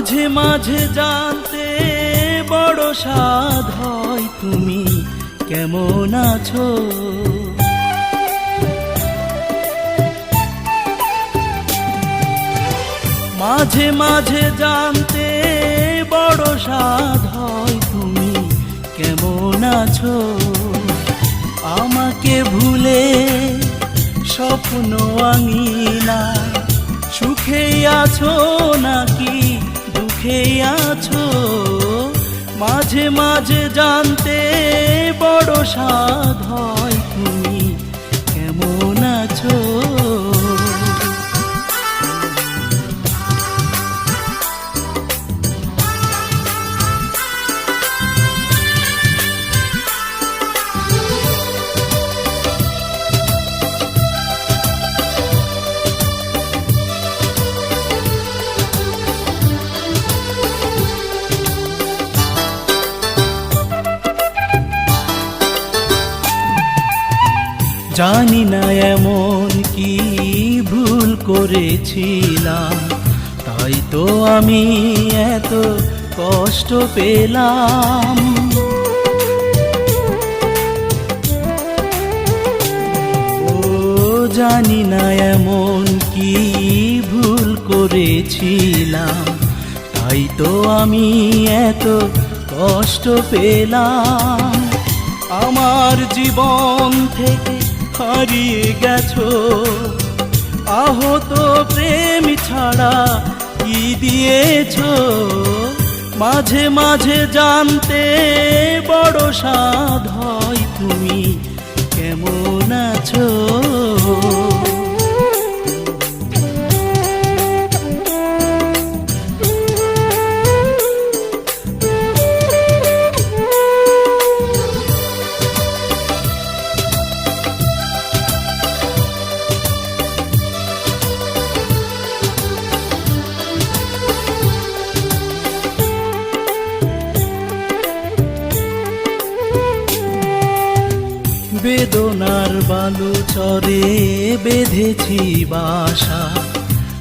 মাঝে মাঝে জানতে বড় সাধ হয় তুমি কেমন আছো। মাঝে মাঝে জানতে বড় সাধ হয় তুমি কেমন আছো। আমাকে ভুলে স্বপ্ন আঙিনা সুখে আছো নাকি দুঃখে আছো। মাঝে মাঝে জানতে বড় সাধ হয় তুমি কেমন আছো। জানি না এমন কি ভুল করেছিলাম, তাই তো আমি এত কষ্ট পেলাম। ও জানি না এমন কি ভুল করেছিলাম, তাই তো আমি এত কষ্ট পেলাম। আমার জীবন থেকে হারিয়ে গেছো আহত প্রেম ছাড়া কি দিয়েছো। মাঝে মাঝে জানতে বড় সাধ হয় তুমি কেমন আছো। বেদনার বালু চরে বেঁধেছি বাসা,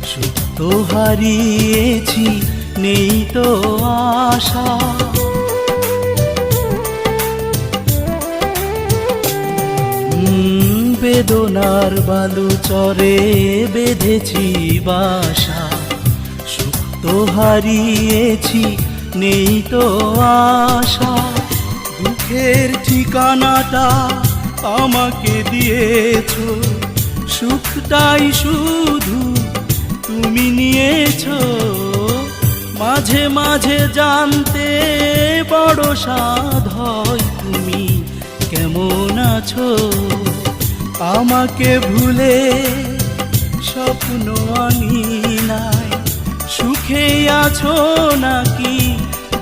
সুখ তো হারিয়েছি নেই তো আশা। বেদনার বালু চরে বেঁধেছি বাসা, সুখ তো হারিয়েছি নেই তো আশা। দুঃখের ঠিকানাটা আমাকে দিয়েছো, সুখটাই শুধু তুমি নিয়েছো। মাঝে মাঝে জানতে বড় সাধ হয় তুমি কেমন আছো। আমাকে ভুলে স্বপ্ন আঙিনায় সুখে আছো নাকি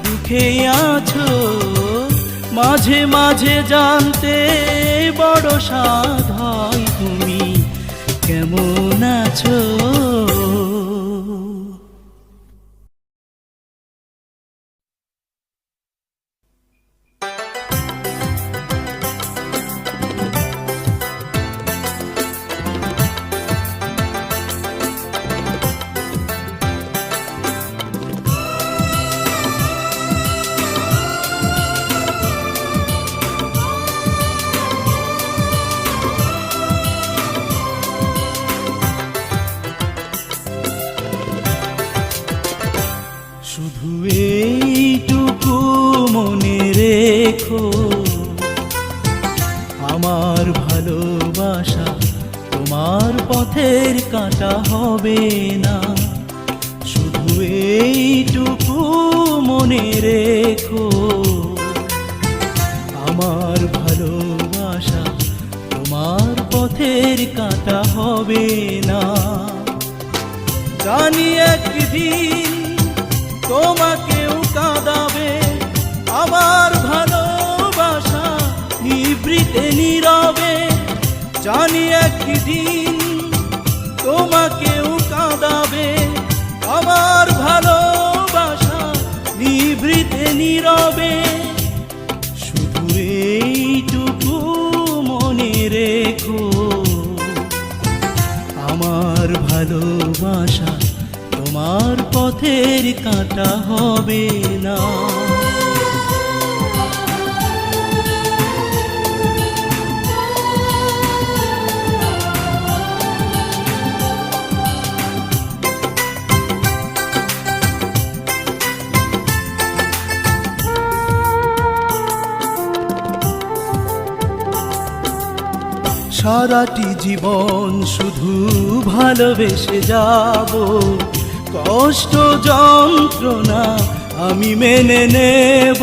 দুঃখে আছো। মাঝে মাঝে জানতে বড় সাধ হয় তুমি কেমন আছো। শুধু এইটুকু মনে রেখো, আমার ভালোবাসা তোমার পথের কাঁটা হবে না। শুধু এইটুকু মনে রেখো, আমার ভালোবাসা তোমার পথের কাঁটা হবে না। জানি একদিন তোমাকেও কাঁদাবে আমার ভালোবাসা নিভৃতে নীরবে। জানি একদিন তোমাকেও কাঁদাবে আমার ভালোবাসা নিভৃতে নীরবে। শুধু এইটুকু মনে রেখো, আমার ভালোবাসা তোমার পথের কাঁটা হবে না। সারাটি জীবন শুধু ভালোবেসে যাব, কষ্ট যন্ত্রণা আমি মেনে নেব।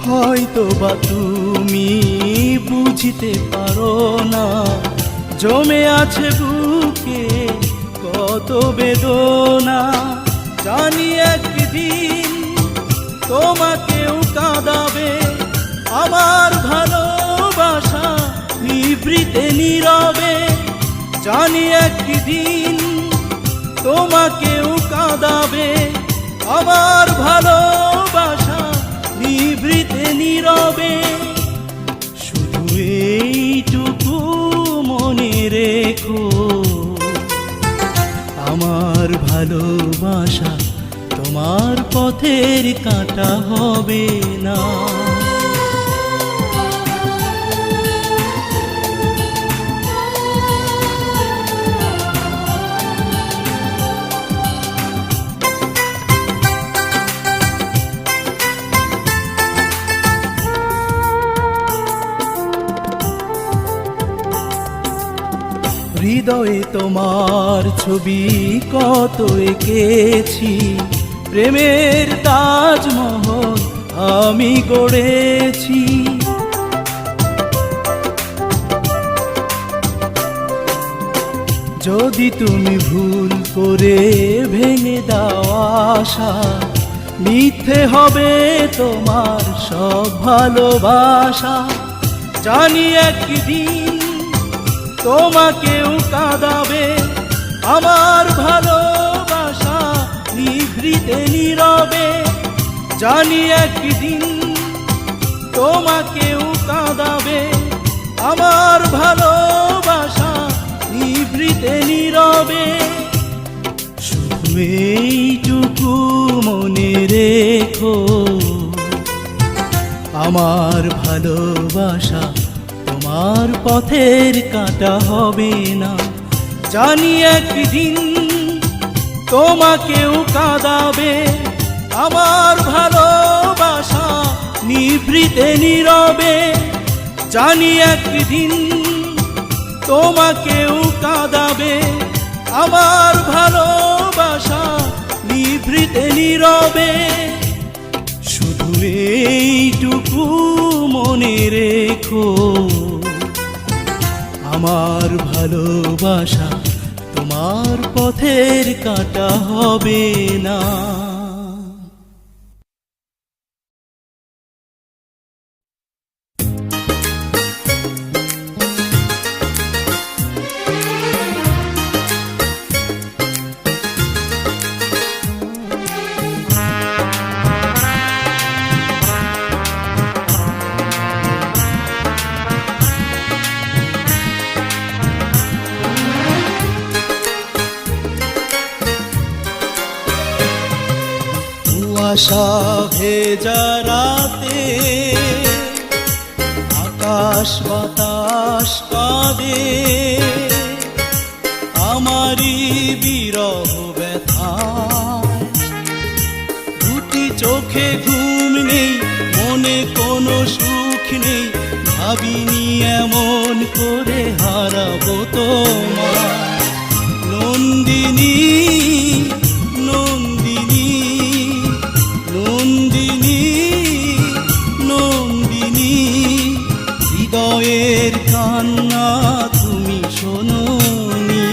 হয়তো বা তুমি বুঝতে পারো না, জমে আছে বুকে কত বেদনা। জানি একদিন তোমাকেও কাঁদাবে আমার ভালোবাসা নিভৃতে নীরবে। জানি একদিন তোমাকেও কাঁদাবে আমার ভালোবাসা নিভৃতে নীরবে। শুধু এইটুকু মনে রেখো, আমার ভালোবাসা তোমার পথের কাঁটা হবে না। হৃদয়ে তোমার ছবি কত এঁকেছি, প্রেমের তাজমহল আমি গড়েছি। যদি তুমি ভুল করে ভেঙে দাও আশা, মিথ্যে হবে তোমার সব ভালোবাসা। জানি একদিন তোমাকেও কাঁদাবে আমার ভালোবাসা নিভৃতে নীরবে। জানি একদিন তোমাকেও কাঁদাবে আমার ভালোবাসা নিভৃতে নীরবে। শুধু এইটুকু মনে রেখো, আমার ভালোবাসা তোমার পথের কাঁটা হবে না। জানি একদিন তোমাকেও কাঁদাবে আমার ভালোবাসা নিভৃতে নীরবে। জানি একদিন তোমাকেও কাঁদাবে আমার ভালোবাসা নিভৃতে নীরবে। শুধু এইটুকু মনে রেখো, আমার ভালোবাসা তোমার পথের কাঁটা হবে না। আশা ভেজা রাতে আকাশ বাতাস কাঁদে, আমারই বিরহ ব্যথা। দুটি চোখে ঘুম নেই, মনে কোনো সুখ নেই, ভাবিনি এমন করে হারাবো তোমার। নন্দিনী নন্দিনী নন্দিনী নন্দিনী, হৃদয়ের কান্না তুমি শোনোনি।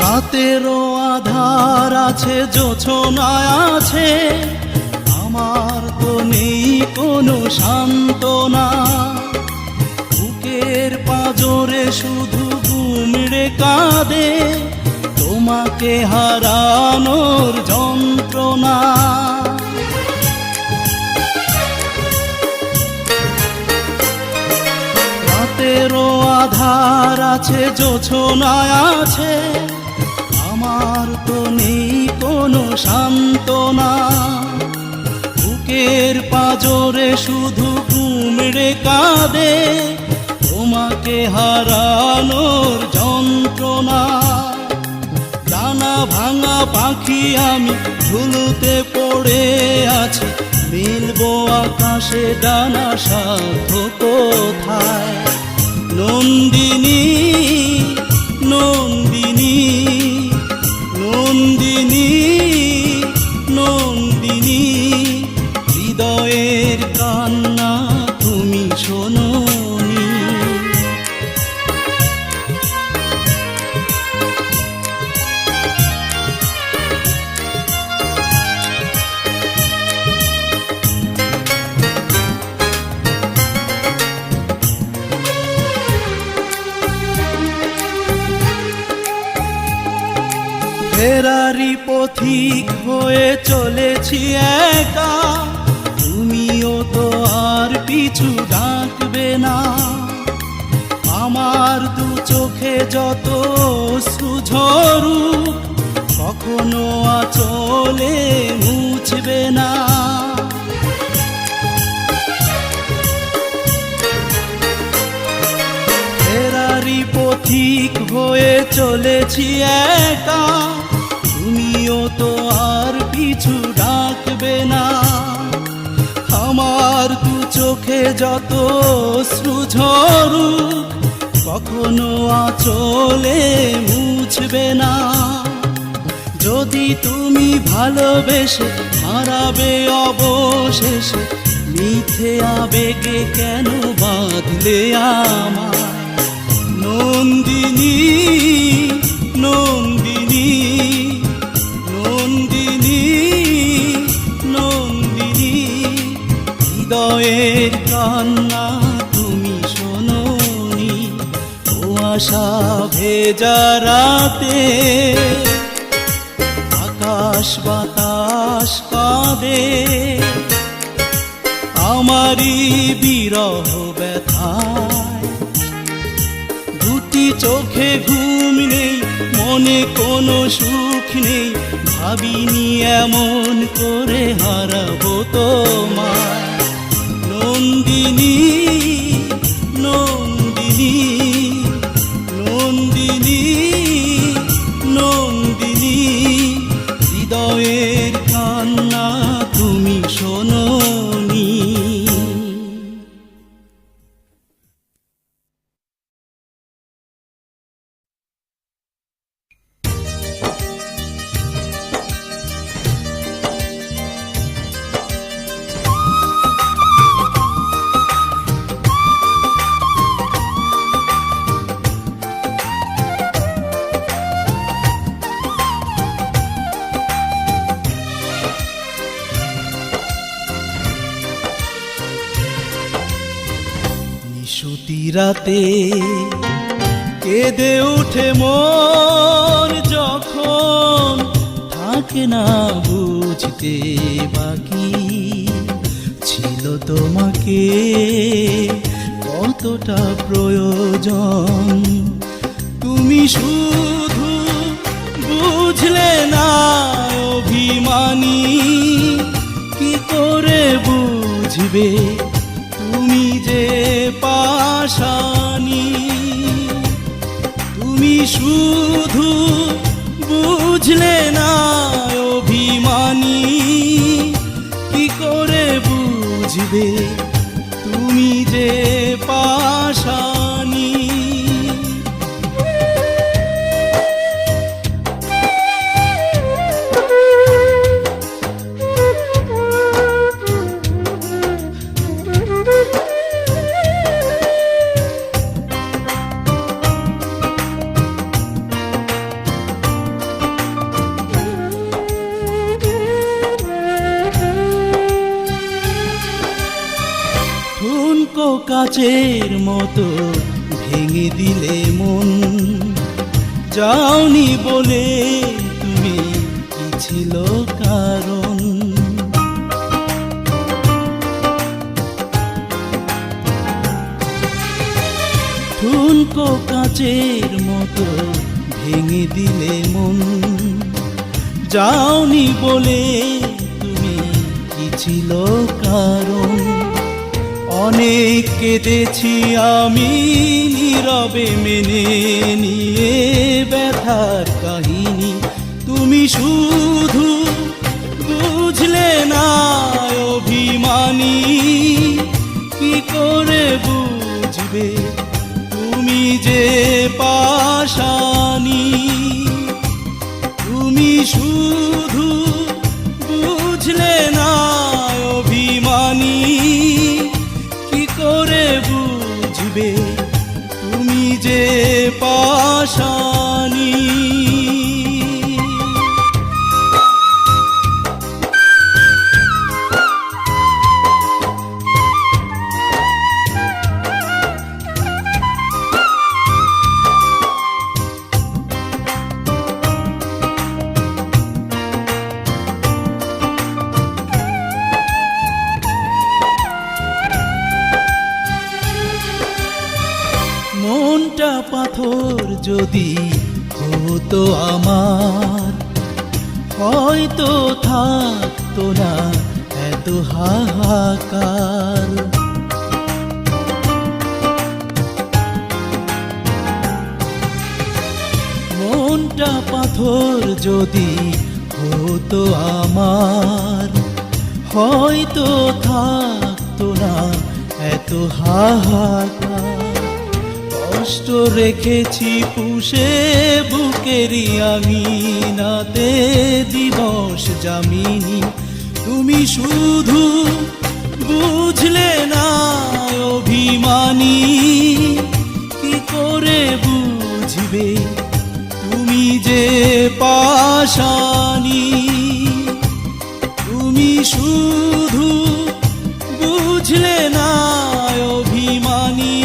রাতেরও আধার আছে, জোছনা আছে, আমার তো নেই কোনো সান্ত্বনা, বুকের পাঁজরে শুধু গুমড়ে কাঁদে তোমাকে হারানোর যন্ত্রণা। রাতেরও আধার আছে, জোছনায় আছে, আমার তো নেই কোনো সান্ত্বনা, বুকের পাঁজরে শুধু গুমড়ে কাঁদে তোমাকে হারানোর যন্ত্রণা। ডানা ভাঙা পাখি আমি ধুলোতে পড়ে আছি, মিলবো আকাশে ডানা সাধ্য কোথায়? নন্দিনী নন্দিনী নন্দিনী নন্দিনী, হৃদয়ের কান্না তুমি শোনোনি। ফেরারি পথিক হয়ে চলেছি একা, তুমিও তো আর পিছু ডাকবে না। আমার দু চোখে যত সুঝরুক কখনো আঁচলে মুছবে না। ফেরারি পথিক হয়ে চলেছি একা, তুমিও তো আর পিছু ডাকবে না। আমার দু চোখে যত শ্রুঝরুক কখনো আঁচলে মুছবে না। যদি তুমি ভালোবেসে হারাবে অবশেষে, মিথ্যে আবেগে কেন বাঁধলে আমায়? নন্দিনী নন্দিনী নন্দিনী নন্দিনী, হৃদয়ের কান্না তুমি শোনোনি। কুয়াশা ভেজা রাতে আকাশ বাতাস কাঁদে, আমারই বিরহ ব্যথায়। দুটি চোখে ঘুম নেই, মনে কোনো সুখ নেই, ভাবিনি এমন করে হারাবো তোমায়। নন্দিনী নন্দিনী নন্দিনী নন্দিনী, হৃদয়ের কান্না তুমি শোনোনি। রাতে কেঁদে উঠে মন, যখন থাকে না বুঝতে বাকি ছিল তোমাকে কতটা প্রয়োজন। তুমি শুধু বুঝলে না অভিমানী, কি করে বুঝবে তুমি যে পাশানি। তুমি শুধু বুঝলে না অভিমানী, কি করে বুঝবে তুমি যে পাশানি। কাচের মতো ভেঙে দিলে মন, যাওনি বলে তুমি, কি ছিল কারণ? ঠুনকো কাচের মতো ভেঙে দিলে মন, যাওনি বলে তুমি, কি ছিল কারণ? অনেক কেঁদেছি আমি নীরবে মেনে নিয়ে ব্যথার কাহিনী, তুমি শুধু বুঝলে না অভিমানী। কি করে বুঝবে তুমি যে পাশানি? তুমি শুধু বুঝলে না অভিমানী। কি করে বুঝবে তুমি যে পাশানি? মনটা পাথর যদি হতো আমার, হয়তো থাকতো না এত হাহাকার। মনটা পাথর যদি হতো আমার, হয়তো থাকতো না এত হাহাকার। কষ্ট রেখেছি পুষে বুকেরই আঙিনাতে দিবস জামিনী, তুমি শুধু বুঝলে না অভিমানী। কি করে বুঝবে তুমি যে পাশানি? তুমি শুধু বুঝলে না অভিমানী।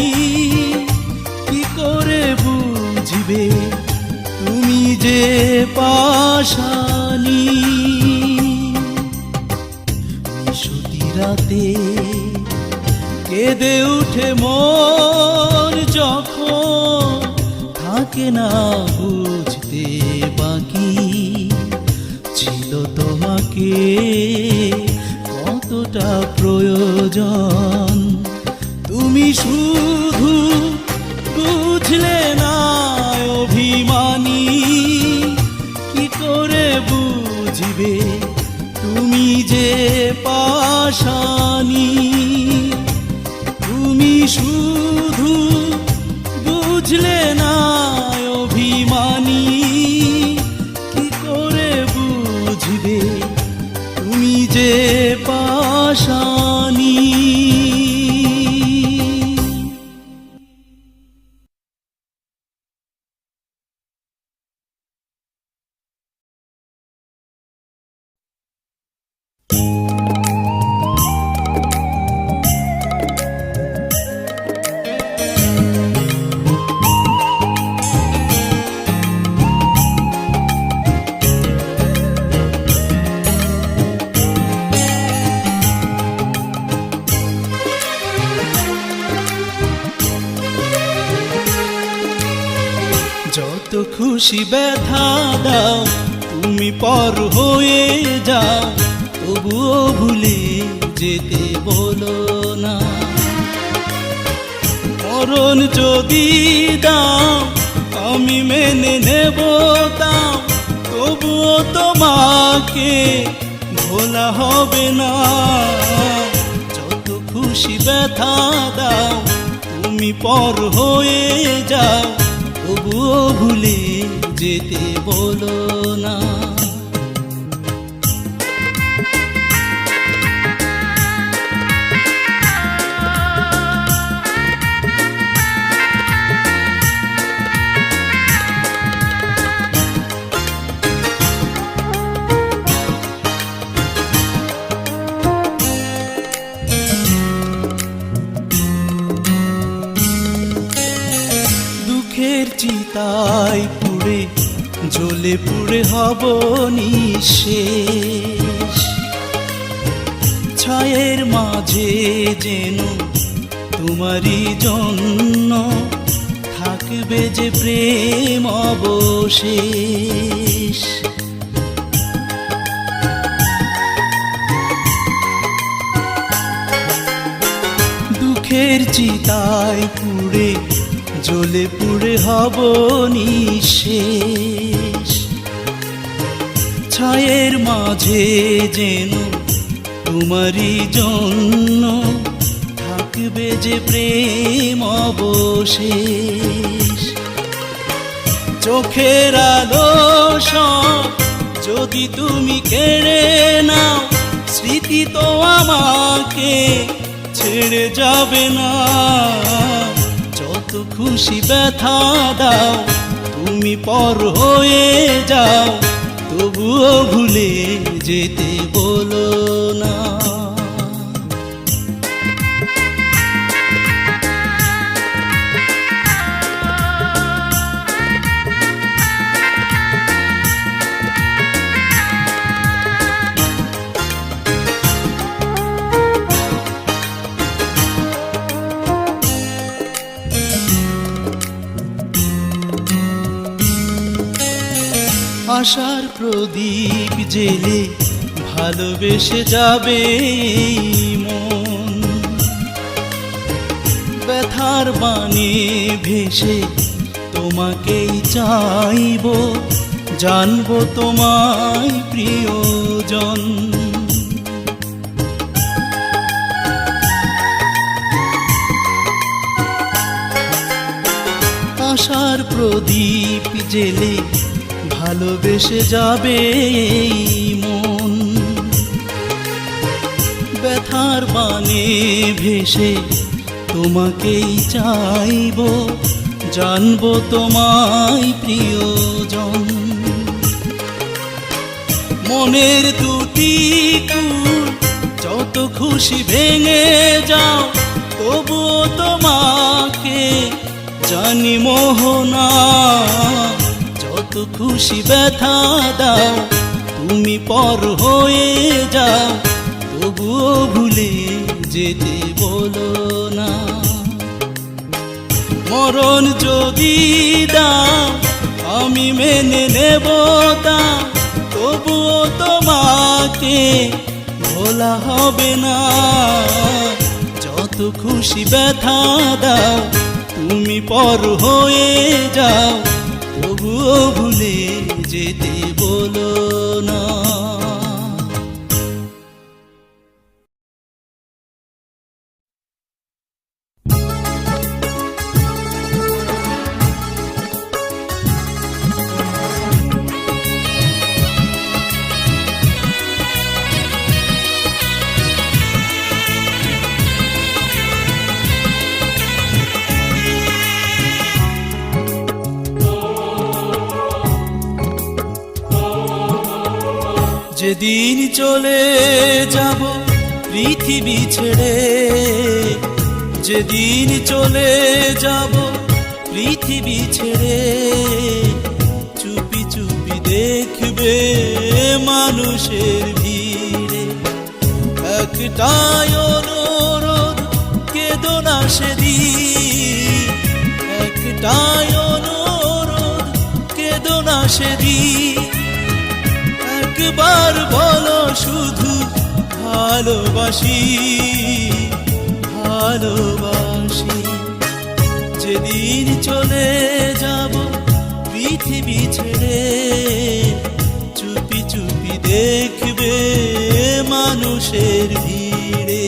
কি করে বুঝবে তুমি যে পাশানি? নিশুতি রাতে কেঁদে উঠে মন যখন, থাকে না বুঝতে বাকি ছিল তোমাকে কতটা প্রয়োজন। তুমি শুধু বুঝলে না অভিমানী। কি করে বুঝবে তুমি যে পাশানি? তুমি শুধু বুঝলে না অভিমানী। কি করে বুঝবে তুমি যে পাশানি? যত খুশি ব্যথা দাও তুমি পর হয়ে যাও, তবুও ভুলে যেতে বলো না। মরণ যদি দাও আমি মেনে নেব তাও, তবুও তোমাকে ভোলা হবে না। যত খুশি ব্যথা দাও তুমি পর হয়ে যাও, তবুও ভুলে যেতে বলো না। চিতায় পুড়ে জ্বলে পুড়ে হব নিঃশেষ। ছায়ের মাঝে যেন তোমারই জন্য থাকবে যে প্রেম অবশেষ। দুঃখের চিতায় পুড়ে জ্বলে পুড়ে হব নিঃশেষ। ছায়ের মাঝে যেন তোমারই জন্য থাকবে যে প্রেম অবশেষ। চোখের আলো সব যদি তুমি কেড়ে নাও, স্মৃতি তো আমাকে ছেড়ে যাবে না। যত খুশি ব্যথা দাও তুমি পর হয়ে যাও, তবুও ভুলে যেতে বলো না। আশার প্রদীপ জেলে ভালোবেসে যাবে মন, ব্যথার বাণে ভেসে তোমাকেই চাইব, জানবো তোমায় প্রিয়জন। আশার প্রদীপ জেলে ভালোবেসে যাবে মন, ব্যথার বাণে ভেসে তোমাকেই চাইব, জানবো তোমায় প্রিয়জন। মনের দুটি কুল যত খুশি ভেঙে যাও, তবুও তোমাকে জানি মোহনা। যত খুশি ব্যথা দাও তুমি পর হয়ে যাও, তবুও ভুলে যেতে বলো না। মরণ যদি দাও আমি মেনে নেব তা, তবুও তোমাকে ভোলা হবে না। যত খুশি ব্যথা দাও তুমি পর হয়ে যাও, তবুও ভুলে যেতে বলো না। যেদিন চলে যাব পৃথিবী ছেড়ে, যেদিন চলে যাব পৃথিবী ছেড়ে, চুপি চুপি দেখবে মানুষের ভিড়ে। একটাই অনুরোধ কেঁদো না সেদিন, একটাই অনুরোধ কেঁদো না সেদিন। একবার বলো শুধু ভালোবাসি, ভালোবাসি। যেদিন চলে যাব পৃথিবী ছেড়ে, চুপি চুপি দেখবে মানুষের ভিড়ে।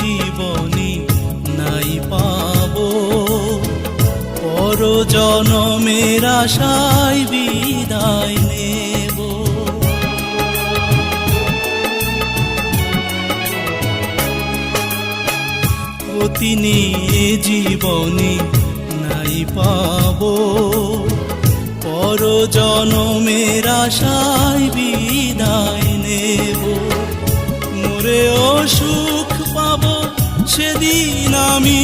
জীবনে নাই পাবো পর জনমের আশায় বিদায় নেব। মুক্তি নিয়ে জীবনে নাই পাবো, পর জনমের আশায় বিদায় নেব। মরেও সুখ পাবো সেদিন আমি,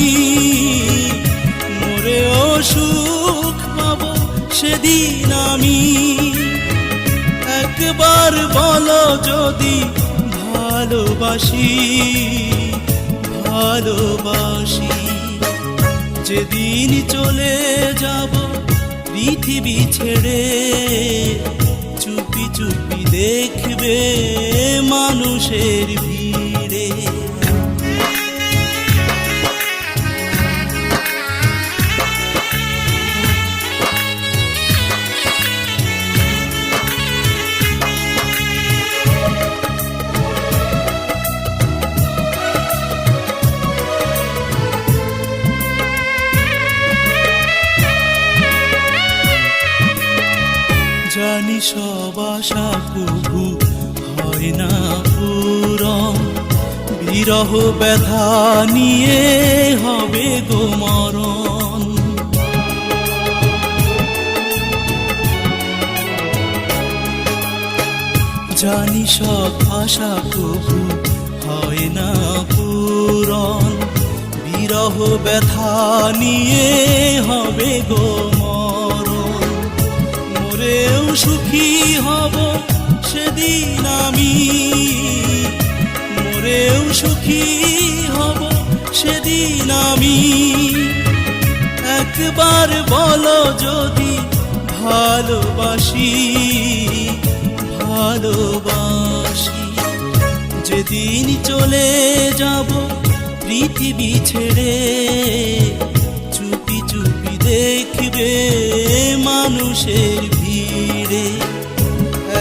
মরেও সুখ পাবো সেদিন আমি। একবার বলো যদি ভালোবাসি, ভালোবাসি। যেদিন চলে যাব পৃথিবী ছেড়ে, চুপি চুপি দেখবে মানুষের ভিড়ে। জানি সব আশা কবু হয় না পূরণ, বিরহ ব্যথা নিয়ে হবে গো মরণ। জানি সব আশা কবু হয় না পূরণ, বিরহ ব্যথা নিয়ে হবে গো মরণ। মরেও সুখী হব সেদিন আমি, মরেও সুখী হব সেদিন আমি। একবার বলো যদি ভালোবাসি, ভালোবাসি। যেদিন চলে যাব পৃথিবী ছেড়ে, চুপি চুপি দেখবে মানুষের ভিড়ে।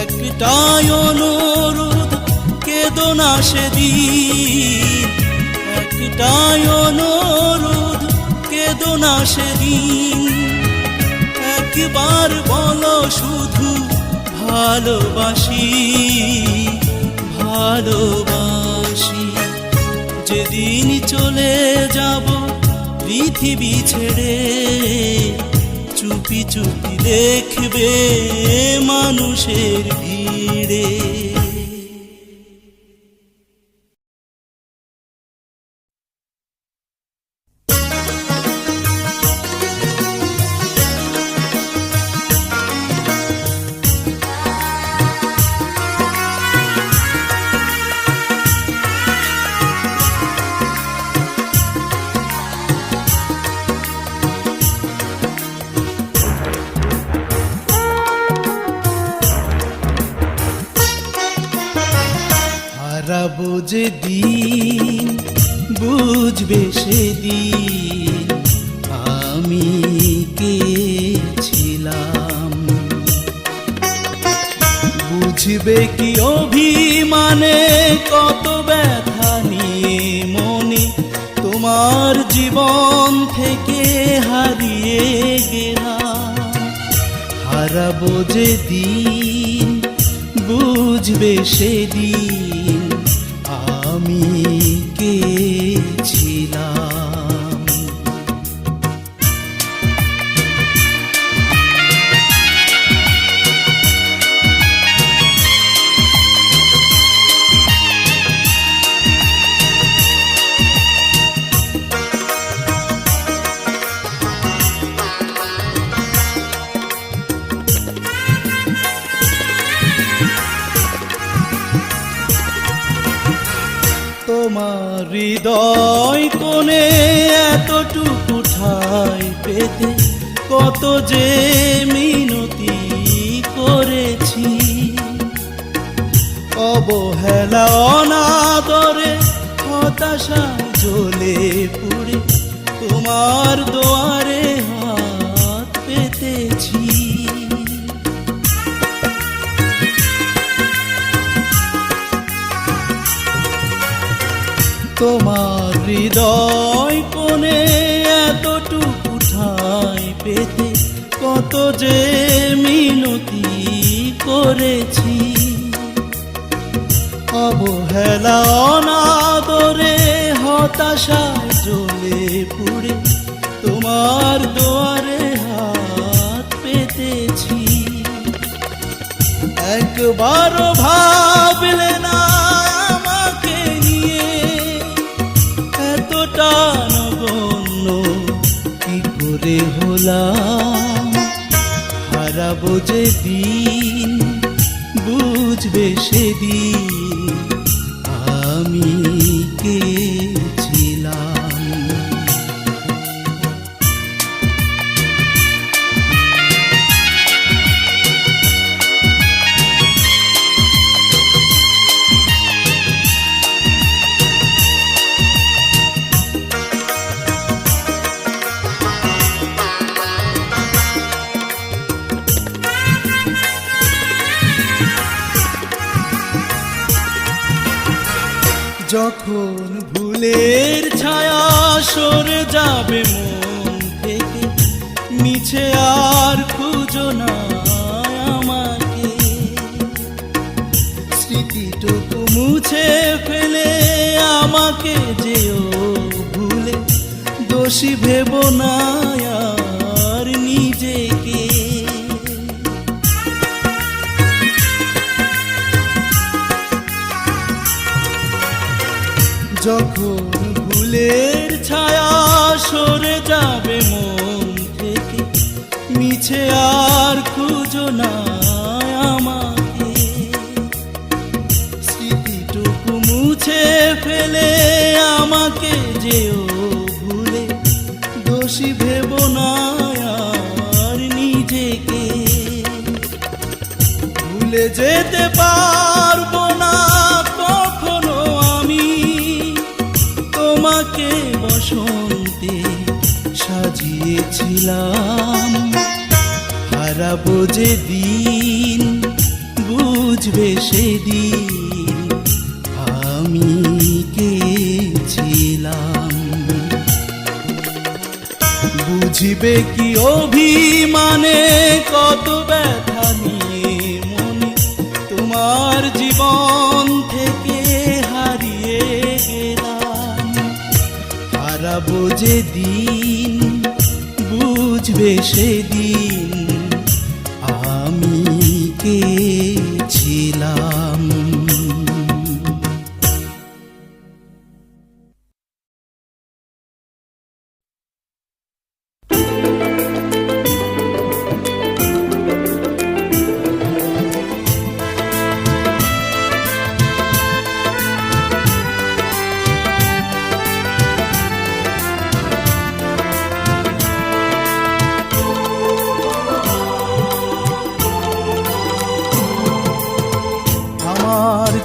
একটাই অনুরোধ, কেঁদো না সেদিন, একটাই অনুরোধ, কেঁদো না সেদিন। একবার বলো শুধু ভালোবাসি, ভালোবাসি। যেদিন চলে যাব পৃথিবী ছেড়ে, চুপি চুপি দেখবে মানুষের ভিড়ে। হারাবো যেদিন বুঝবে সেদিন আমি কে ছিলাম। বুঝবে কি অভিমানে কত ব্যথা নিয়ে মনে তোমার জীবন থেকে হারিয়ে গেলাম। হারাবো যেদিন বুঝবে সেদিন আমি কে ছিলাম। তোমার হৃদয় কোণে এতটুকু ঠাই পেতে কত যে মিনতি করেছি। অবহেলা অনাদরে হতাশায় জ্বলে পুড়ে তোমার দুয়ারে হাত পেতেছি। তোমার হৃদয় কোণে এতটুকু ঠাই পেতে কত যে মিনতি করেছি। অবহেলা অনাদরে হতাশায় জ্বলে পুড়ে তোমার দুয়ারে হাত পেতেছি। একবারও ভাবলে না আমাকে নিয়ে, এতটা নগণ্য কি করে হলাম। হারাবো যে দিন বুঝবে সেদিন আমি কে ছিলাম। যখন ভুলের ছায়া সরে যাবে মন থেকে, মিছে আর খুঁজো না আমাকে। স্মৃতিটুকু মুছে ফেলে আমাকে যেও ভুলে, দোষী ভেবো না আর নিজেকে। যখন ভুলের ছায়া সরে যাবে মন থেকে, মিছে আর খুঁজো না আমাকে। স্মৃতিটুকু মুছে ফেলে আমাকে যেও ভুলে, দোষী ভেবো না আর নিজেকে। ভুলে যেতে পারবো না কখনো আমি তোমাকে বসন্তে সাজিয়েছিলাম। হারাবো যে দিন বুঝবে সেদিন আমি কে ছিলাম। বুঝবে কি অভিমানে কত ব্যথা নিয়ে মনে তোমার জীবন থেকে হারিয়ে গেলাম। হারাবো যে দিন বুঝবে সেদিন আমি কে ছিলাম।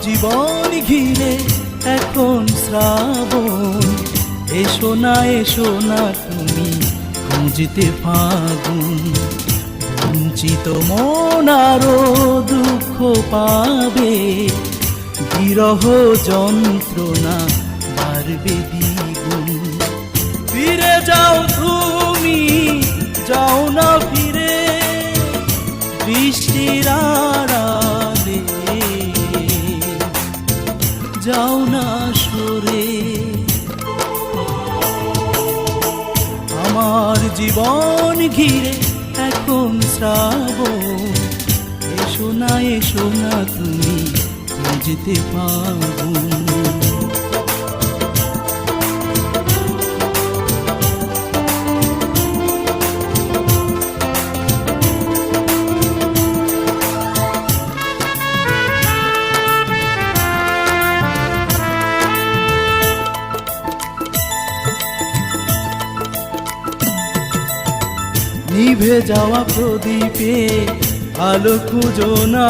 জীবন ঘিরে এখন শ্রাবণ, এসো না তুমি খুঁজতে ফাগুন। বঞ্চিত মন আরো দুঃখ পাবে, বিরহ যন্ত্রণা বাড়বে দ্বিগুণ। ফিরে যাও তুমি, যাও না ফিরে বৃষ্টির আড়ালে, যাও না সরে। আমার জীবন ঘিরে এখন শ্রাবণ, এসো না তুমি খুঁজতে ফাগুন। নিভে যাওয়া প্রদীপে আলো খুঁজো না,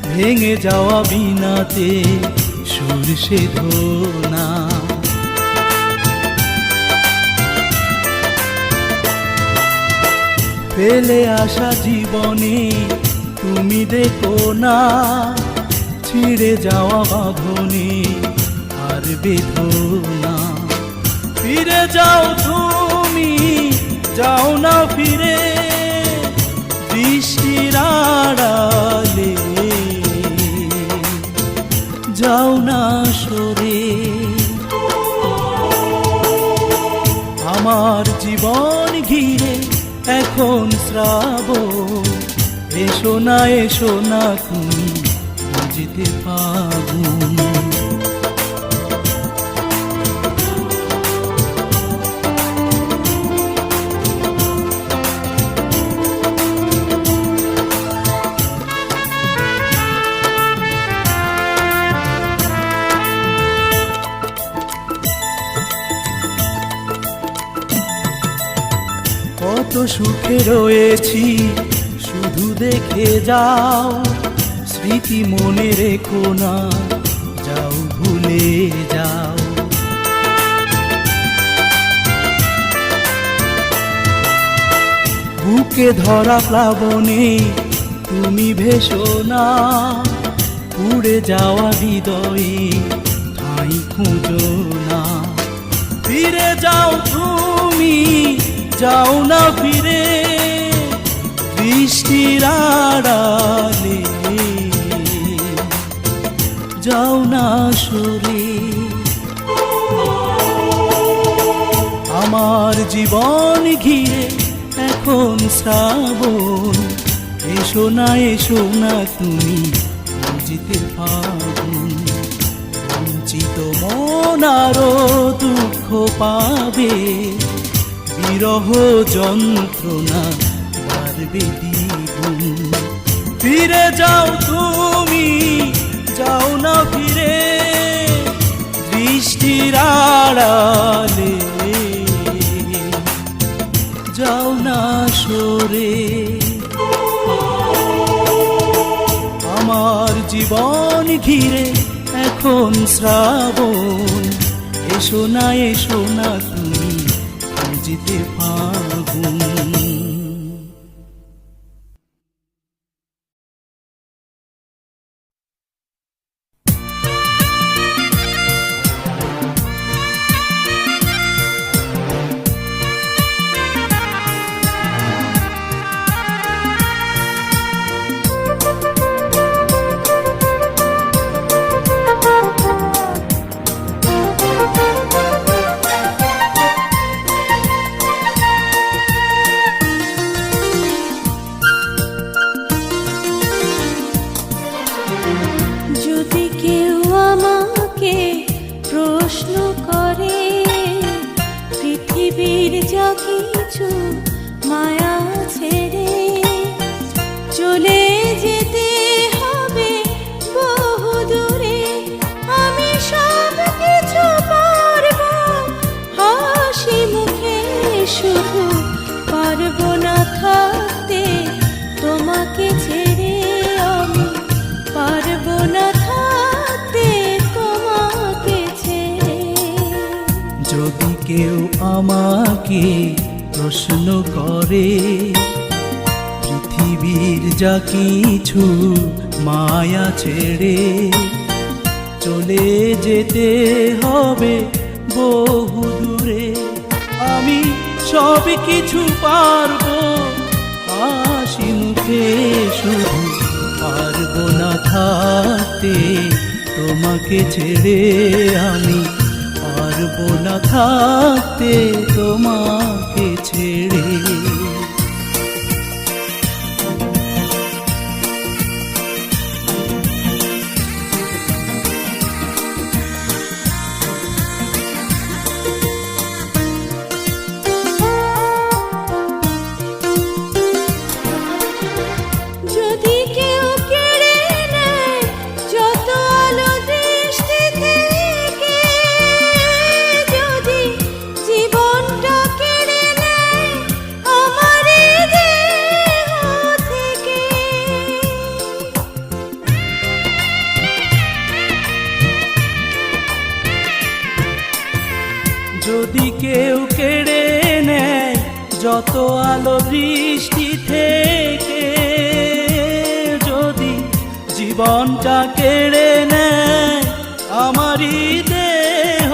ভেঙে যাওয়া বীণাতে সুর সেধো না। ফেলে আসা জীবনে তুমি দেখো না, ছিঁড়ে যাওয়া বাঁধনে আর বেঁধো না। ফিরে যাও তুমি, যাও না ফিরে বৃষ্টির আড়ালে, যাও না সরে। আমার জীবন ঘিরে এখন শ্রাবণ, এসো না তুমি যেতে ফাগুন। কত সুখে রয়েছি শুধু দেখে যাও, স্মৃতি মনে রেখো না, যাও ভুলে যাও। বুকে ধরা প্লাবনে তুমি ভেসো না, উড়ে যাওয়া হৃদয়ে ঠাঁই খুঁজো না। ফিরে যাও তুমি, যাও না ফিরে বৃষ্টির আড়ালে, যাও না সরে। আমার জীবন ঘিরে এখন শ্রাবণ, এসো না তুমি যেতে ফাগুন। বঞ্চিত মন আরো দুঃখ পাবে, বিরহ যন্ত্রণা বাড়বে দ্বিগুণ। ফিরে যাও তুমি, যাও না ফিরে বৃষ্টির আড়ালে, যাও না সরে। আমার জীবন ঘিরে এখন শ্রাবণ, এসো না তুমি যেতে ফাগুন। যদি কেউ আমাকে প্রশ্ন করে, পৃথিবীর যা কিছু মায়া ছেড়ে চলে যেতে হবে বহু দূরে, আমি সব কিছু পারবো হাসি মুখে, শুধু পারবো না থাকতে তোমাকে ছেড়ে, আমি পারবো না থাকতে তোমাকে ছেড়ে। যদি কেউ কেড়ে নেয় যত আলো বৃষ্টি থেকে, যদি জীবনটা কেড়ে নেয় আমারই দেহ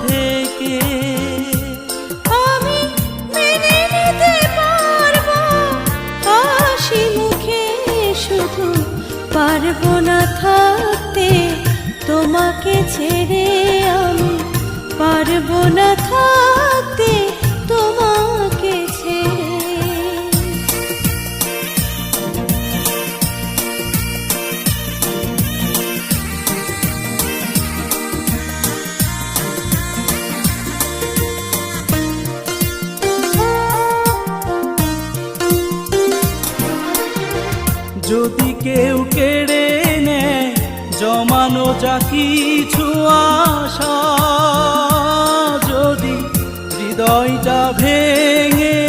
থেকে, আমি মেনে নিতে পারবো হাসি মুখে, শুধু পারবো না থাকতে তোমাকে ছেড়ে, আমি পারবো না থাকতে যদি কেউ কেড়ে নেয় জমানো যা কিছু আশা, যদি হৃদয়টা ভেঙে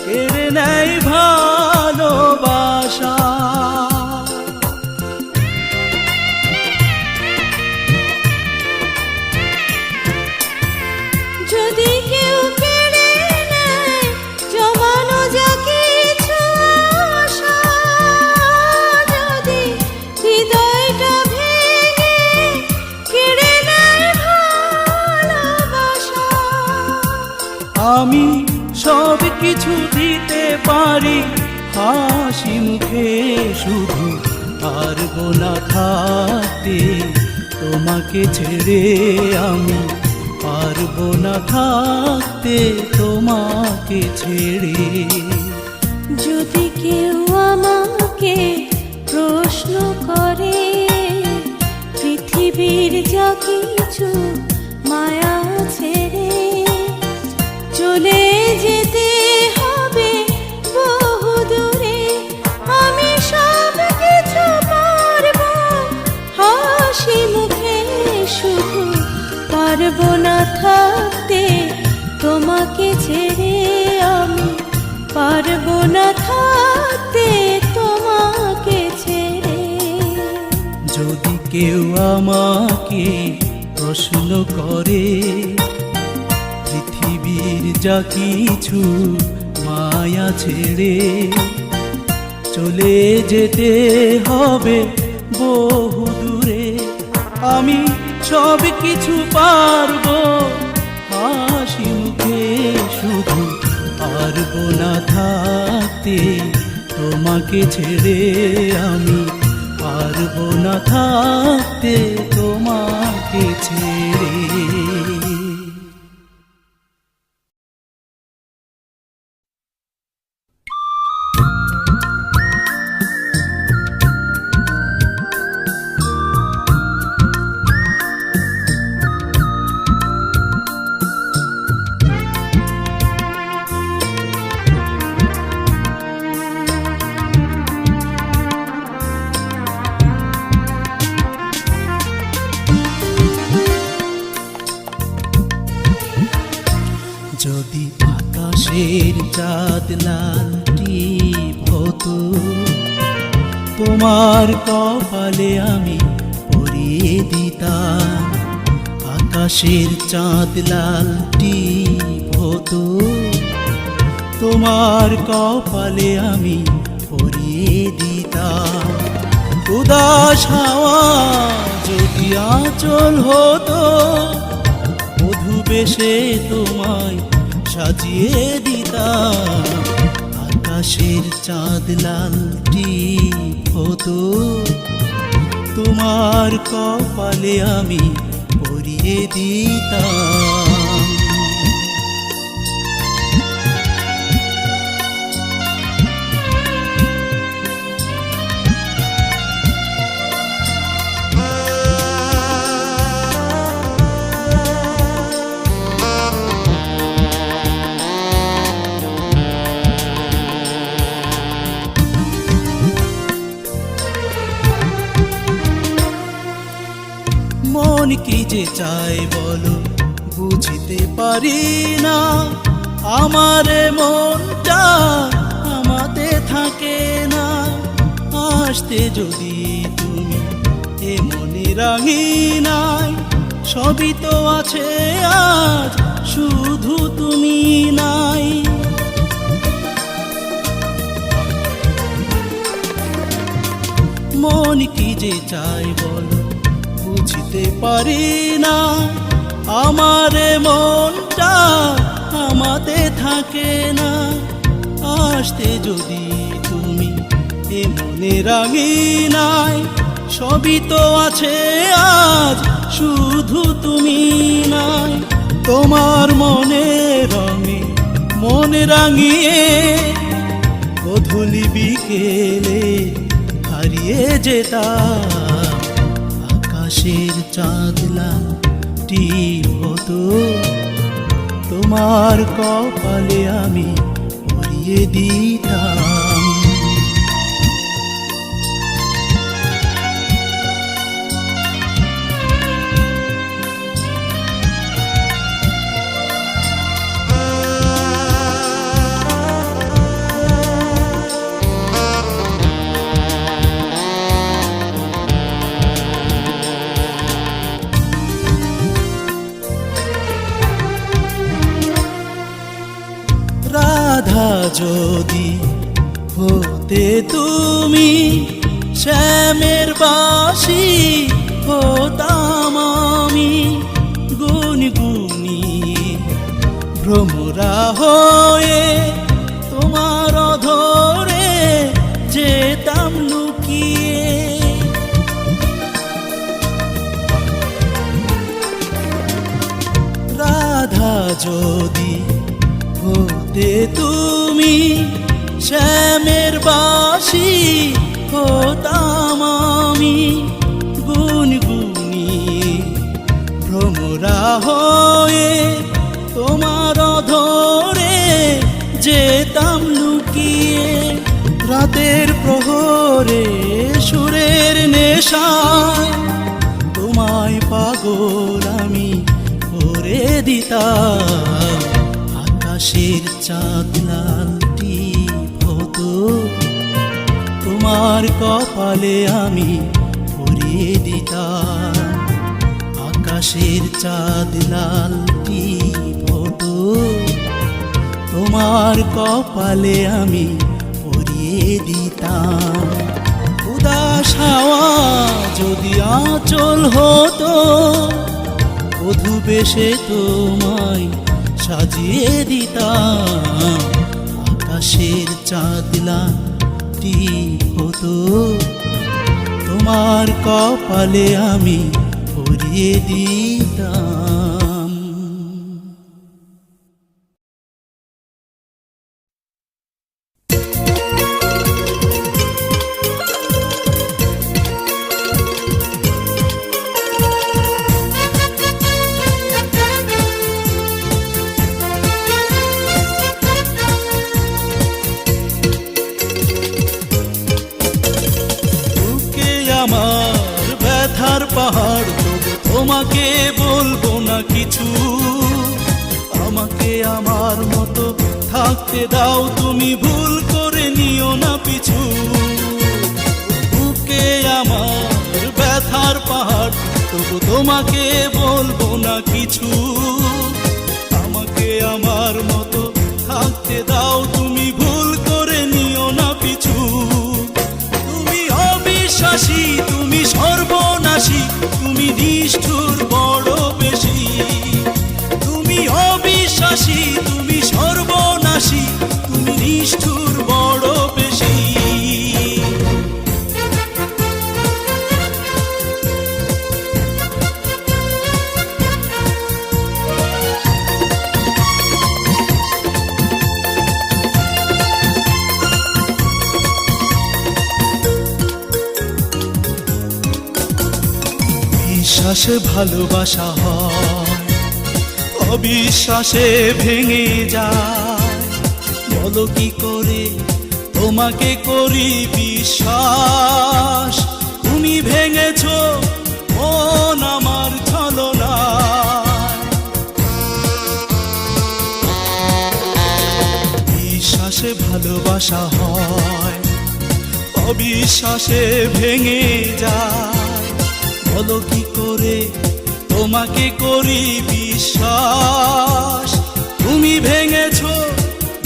কেড়ে নেয় ভালোবাসা, যদি কেউ কেড়ে নেয় জমানো যা কিছু আশা, যদি হৃদয়টা ভেঙে কেড়ে নেয় ভালোবাসা, আমি সব কিছু দিতে পারি হাসি মুখে, শুধু পারবো না থাকতে তোমাকে ছেড়ে, আমি পারবো না থাকতে তোমাকে ছেড়ে। যদি কেউ আমাকে প্রশ্ন করে পৃথিবীর যা কিছু মায়া ছেড়ে, চলে যেতে হবে বহু দূরে, আমি সব কিছু পারবো হাসি মুখে, শুধু পারবো না থাকতে তোমাকে ছেড়ে, আমি পারবো না থাকতে তোমাকে ছেড়ে। যদি কেউ আমাকে প্রশ্ন করে পৃথিবীর যা কিছু মায়া ছেড়ে, চলে যেতে হবে বহু দূরে, আমি সব কিছু পারবো হাসি মুখে, শুধু পারবো না থাকতে তোমাকে ছেড়ে, আমি পারবো না থাকতে তোমাকে ছেড়ে। যদি আকাশের চাঁদ লাল টিপ হতো, তোমার কপালে আমি পরিয়ে দিতাম, আকাশের চাঁদ লাল টিপ হতো, তোমার কপালে আমি পরিয়ে দিতাম, উদাস হাওয়া যদি আঁচল হতো, মধু বেশে তোমায় সাজিয়ে দিতাম, আকাশের চাঁদ লাল টিপ হতো, তোমার কপালে আমি পরিয়ে দিতাম। মন কি যে চায় বলো বুঝতে পারি না, আমার মনটা আমাতে থাকে না, আসতে যদি তুমি এ মনে রাঙিনাই, সবই তো আছে আজ শুধু তুমি নাই। মন কি যে চায় বলো বুঝতে পারি না, আমার মনটা আমাতে থাকে না, আসতে যদি তুমি এ মনে রাঙিনাই, সবই তো আছে আজ শুধু তুমি নাই। তোমার মনে রঙে মনে রাঙিয়ে গধূলি বিকেলে হারিয়ে যেতাম, আকাশের চাঁদ লাল টিপ হতো, তোমার কপালে আমি পরিয়ে দিতাম। রাধা যদি হতে তুমি শ্যামের বাঁশি হতাম আমি গুনগুনি ভ্রমরা হয়ে তোমার ধরে যেতাম লুকিয়ে। রাধা যদি হতে তুমি শ্যামের বাঁশি হতাম আমি গুনগুনি ভ্রমরা হয়ে তোমার ধরে যেতাম লুকিয়ে। রাতের প্রহরে সুরের নেশায় তোমায় পাগল আমি করে দিতাম। আকাশের চাঁদ লালটি হতো তোমার কপালে আমি পরিয়ে দিতাম। আকাশের চাঁদ লালটি হতো তোমার কপালে আমি পরিয়ে দিতাম। উদাস হাওয়া যদি আঁচল হতো বধূ বেশে তোমায় সাজিয়ে দিতাম। আকাশের চাঁদ লালটি হতো তোমার কপালে আমি পরিয়ে দিতাম। আমার ব্যথার পাহাড় তবু তোমাকে বলবো না কিছু। আমাকে আমার মতো থাকতে দাও, তুমি ভুল করে নিও না পিছু। বুকে আমার ব্যথার পাহাড় তবু তোমাকে বলবো না কিছু। আমাকে আমার মতো থাকতে দাও, তুমি ভুল করে নিও না পিছু। বিশ্বাসী তুমি সর্বনাশী, তুমি নিষ্ঠুর বড় বেশি। তুমি অবিশ্বাসী তুমি সর্বনাশী, তুমি নিষ্ঠুর বড় বেশি। বিশ্বাসে ভালোবাসা হয়, অবিশ্বাসে ভেঙে যায়। বলো কি করে তোমাকে করি বিশ্বাস? তুমি ভেঙেছো মন আমার ছলনায়। বিশ্বাসে ভালোবাসা হয়, অবিশ্বাসে ভেঙে যায়। বলো কি করে তোমাকে করি বিশ্বাস? তুমি ভেঙেছো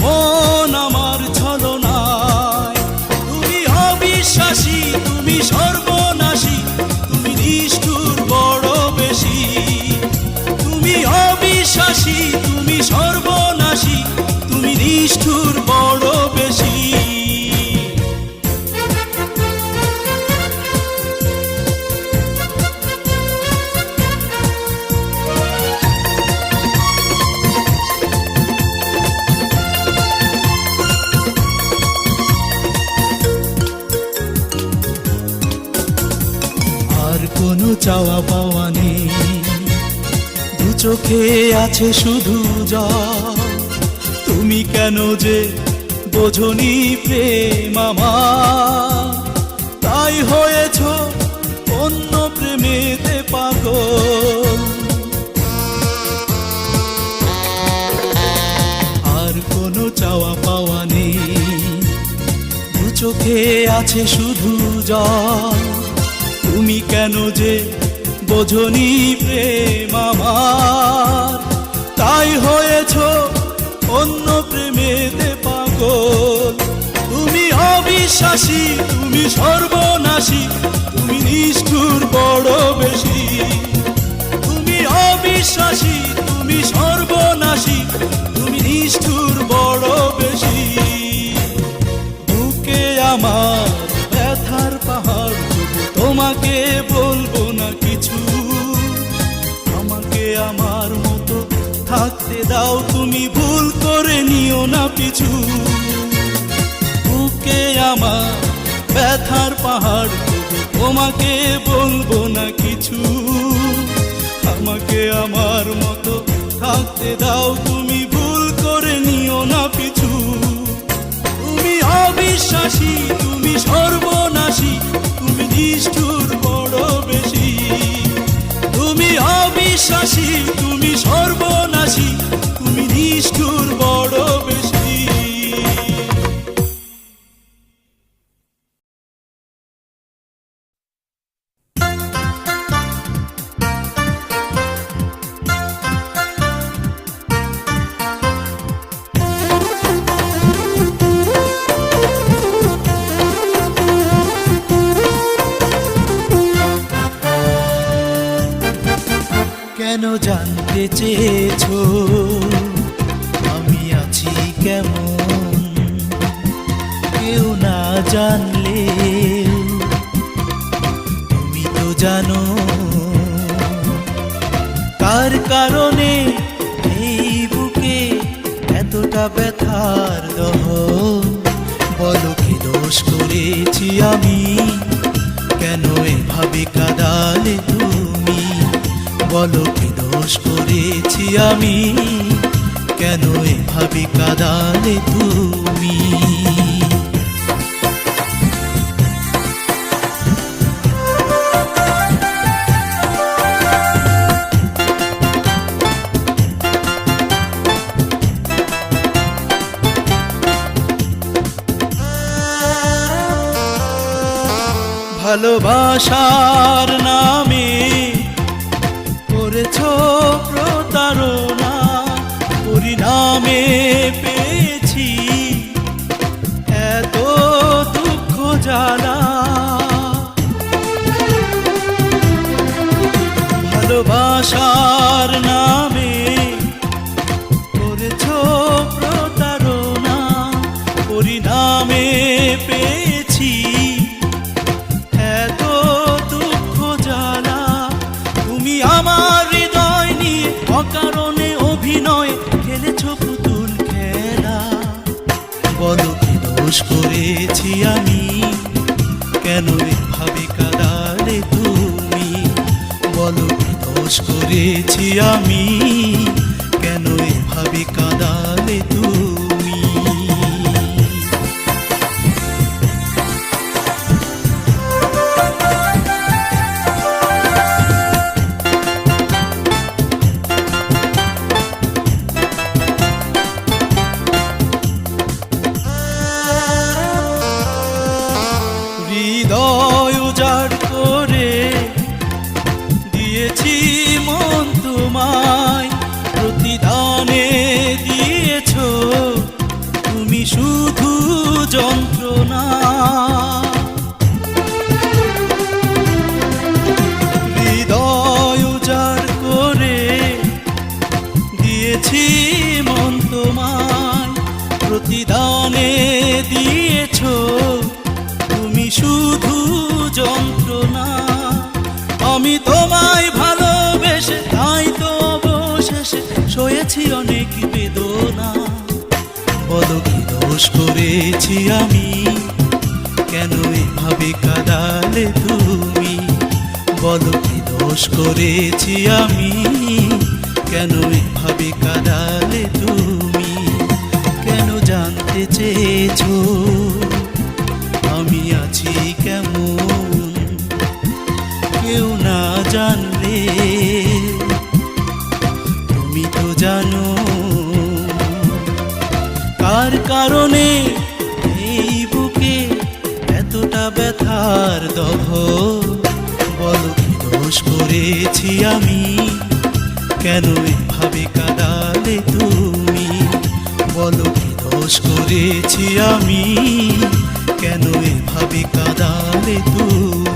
মন আমার ছলনায়। তুমি অবিশ্বাসী তুমি সর্বনাশী, তুমি নিষ্ঠুর বড় বেশি। তুমি অবিশ্বাসী তুমি সর্বনাশী, তুমি নিষ্ঠুর বড় বেশি। কোনো চাওয়া পাওয়া নেই, দু চোখে আছে শুধু জল। তুমি কেন যে বোঝনি প্রেম আমার, তাই হয়েছ অন্য প্রেমেতে পাগল। আর কোনো চাওয়া পাওয়া নেই, দু চোখে আছে শুধু জল। তুমি কেন যে বোঝনি প্রেম আমার, তাই হয়েছ অন্য প্রেমেতে পাগল। অবিশ্বাসী তুমি সর্বনাশী, তুমি নিষ্ঠুর বড় বেশি। তুমি অবিশ্বাসী তুমি সর্বনাশী, তুমি নিষ্ঠুর বড় বেশি। বুকে আমার ব্যথার পাহাড়, তবু তোমাকে বলবো না কিছু। আমাকে আমার মতো থাকতে দাও, তুমি ভুল করে নিও না পিছু। বুকে আমার ব্যথার পাহাড়, তবু তোমাকে বলবো না কিছু। আমাকে আমার মতো থাকতে দাও, তুমি ভুল করে নিও না পিছু। তুমি অবিশ্বাসী তুমি সর্বনাশী, তুমি নিষ্ঠুর বড় বেশি। তুমি অবিশ্বাসী তুমি সর্বনাশী, তুমি নিষ্ঠুর বড় বেশি। কেন জানতে চেয়েছো আমি আছি কেমন? কেউ না জানলে তুমি তো জানো। কার কারণে এই বুকে এতটা ব্যথার দহন? বলো কি দোষ করেছি আমি? কেন এভাবে কাঁদালে তুমি? বলো কি দোষ করেছি আমি? কেন এভাবে কাঁদালে তুমি? ভালোবাসার নামে করেছো প্রতারণা, পরিণামে পেয়েছি এত দুঃখ জ্বালা। ভালোবাসার নামে করেছো প্রতারণা, পরিণামে পেয়েছি এত দুঃখ জ্বালা। তুমি আমার হৃদয় নিয়ে অকারণে অভিনয় খেলেছো পুতুল খেলা। বলো কি দোষ করেছি আমি? কেন এভাবে কাঁদালে তুমি? বলো কি দোষ করেছি আমি? কেন এভাবে কাঁদালে তুমি? হৃদয় উজাড় করে দিয়েছি মন তোমায়, প্রতিদানে দিয়েছো তুমি শুধু যন্ত্রণা। হৃদয় উজাড় করে দিয়েছি মন তোমায়, প্রতিদানে দিয়েছো তুমি শুধু যন্ত্রণা। আমি তোমায় ভালোবেসে তাই তো অবশেষে সয়েছি অনেক বেদনা। বলো কি দোষ করেছি আমি? কেন এভাবে কাঁদালে তুমি? বলো কি দোষ করেছি আমি? কেন এভাবে কাঁদালে তুমি? কেন জানতে চেয়েছো আমি আছি কেমন? কেউ না জানলে তুমি তো জানো। কার কারণে এই বুকে এতটা ব্যথার দহ? বলো কি দোষ করেছি আমি? কেন এভাবে কাঁদালে তুমি? বলো কি দোষ করেছি আমি? কেন এভাবে কাঁদালে তুমি